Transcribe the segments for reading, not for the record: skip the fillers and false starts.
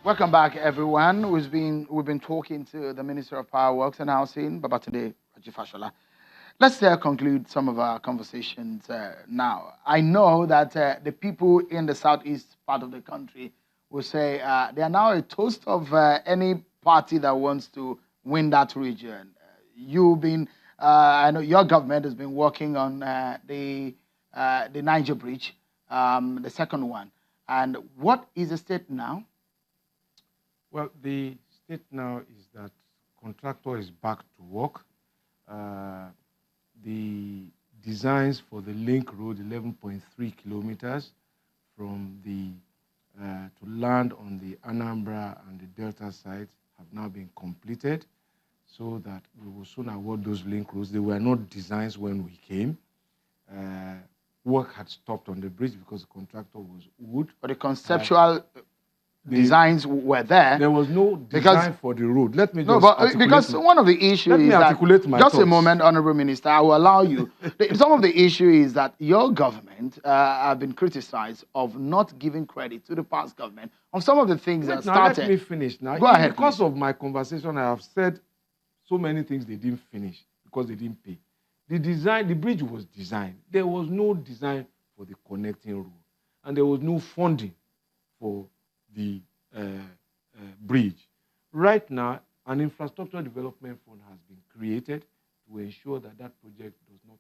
Welcome back, everyone. We've been talking to the Minister of Power Works and Housing, Babatunde Fashola. Let's conclude some of our conversations now. I know that the people in the southeast part of the country will say they are now a toast of any party that wants to win that region. I know your government has been working on the Niger Bridge, the second one. And what is the state now? Well, the state now is that contractor is back to work. The designs for the link road, 11.3 kilometers from the to land on the Anambra and the Delta sites have now been completed, so that we will soon award those link roads. They were not designs when we came. Work had stopped on the bridge because the contractor was wood. But the conceptual designs were there. There was no design for the road. Let me just because one of the issues is that just a moment, Honorable Minister, I will allow you. Some of the issue is that your government have been criticized of not giving credit to the past government on some of the things that started. Let me finish now. Go ahead. Because of my conversation, I have said so many things they didn't finish because they didn't pay. The bridge was designed. There was no design for the connecting road, and there was no funding for the bridge. Right now, an infrastructure development fund has been created to ensure that that project does not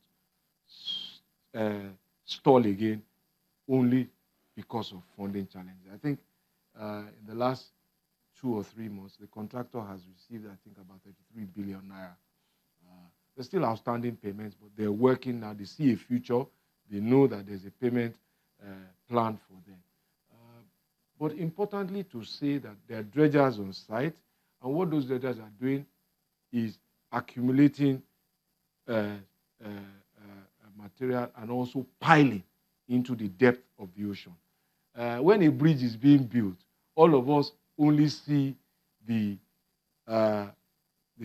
stall again only because of funding challenges. I think in the last 2 or 3 months, the contractor has received, I think, about 33 billion naira. There's still outstanding payments, but they're working now. They see a future. They know that there's a payment plan for them. But importantly to say that there are dredgers on site, and what those dredgers are doing is accumulating material and also piling into the depth of the ocean. When a bridge is being built, all of us only see the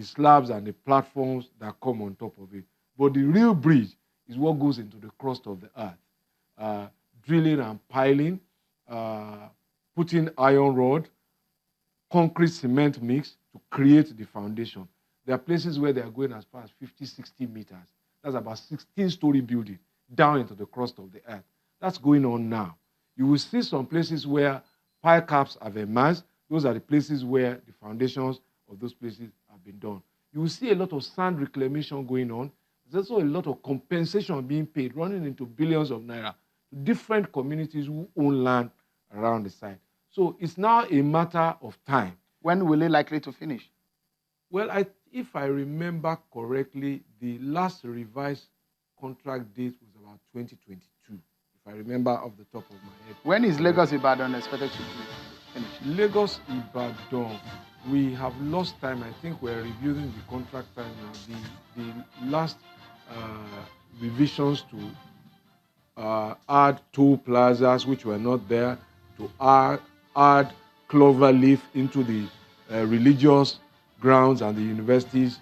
slabs and the platforms that come on top of it. But the real bridge is what goes into the crust of the earth. Drilling and piling, putting iron rod, concrete cement mix to create the foundation. There are places where they are going as far as 50, 60 meters. That's about 16-story building down into the crust of the earth. That's going on now. You will see some places where pile caps have emerged. Those are the places where the foundations of those places have been done. You will see a lot of sand reclamation going on. There's also a lot of compensation being paid, running into billions of naira to different communities who own land around the site. So it's now a matter of time. When will it likely to finish? Well, if I remember correctly, the last revised contract date was about 2022, if I remember off the top of my head. When is Lagos-Ibadan expected to finish? Lagos-Ibadan, we have lost time. I think we're reviewing the contract time now. The last revisions to add toll plazas, which were not there, to add clover leaf into the religious grounds and the universities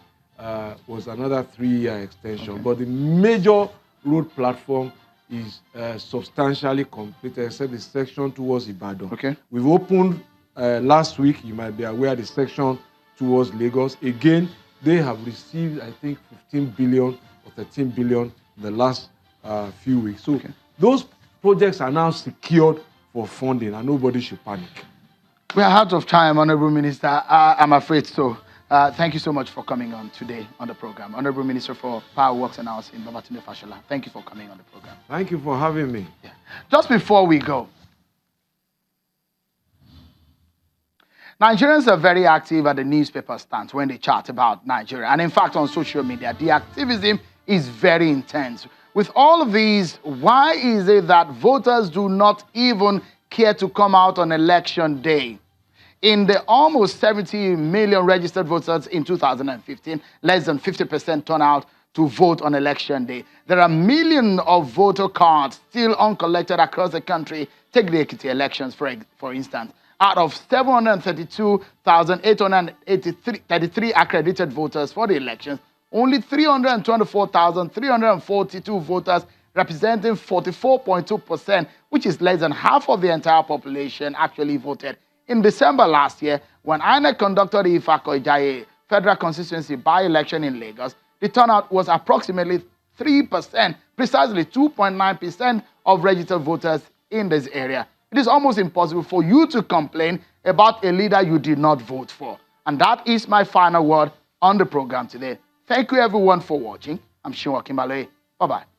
was another 3-year extension. Okay. But the major road platform is substantially completed, except the section towards Ibadan. Okay. We've opened last week, you might be aware, the section towards Lagos. Again, they have received, I think, 15 billion or 13 billion in the last few weeks. So those projects are now secured for funding, and nobody should panic. We are out of time, Honorable Minister. I'm afraid so. Thank you so much for coming on today on the program. Honorable Minister for Power Works and Housing, Babatunde Fashola. Thank you for coming on the program. Thank you for having me. Yeah. Just before we go, Nigerians are very active at the newspaper stands when they chat about Nigeria. And in fact, on social media, the activism is very intense. With all of these, why is it that voters do not even care to come out on election day? In the almost 70 million registered voters in 2015, less than 50% turnout to vote on election day. There are millions of voter cards still uncollected across the country. Take the Ekiti elections, for instance. Out of 732,833 accredited voters for the elections, only 324,342 voters, representing 44.2%, which is less than half of the entire population, actually voted In December last year, when INEC conducted the Ifako-Ijaye Federal Constituency by-election in Lagos, the turnout was approximately 3%, precisely 2.9% of registered voters in this area. It is almost impossible for you to complain about a leader you did not vote for. And that is my final word on the program today. Thank you everyone for watching. I'm Shinwa Kimbale. Bye-bye.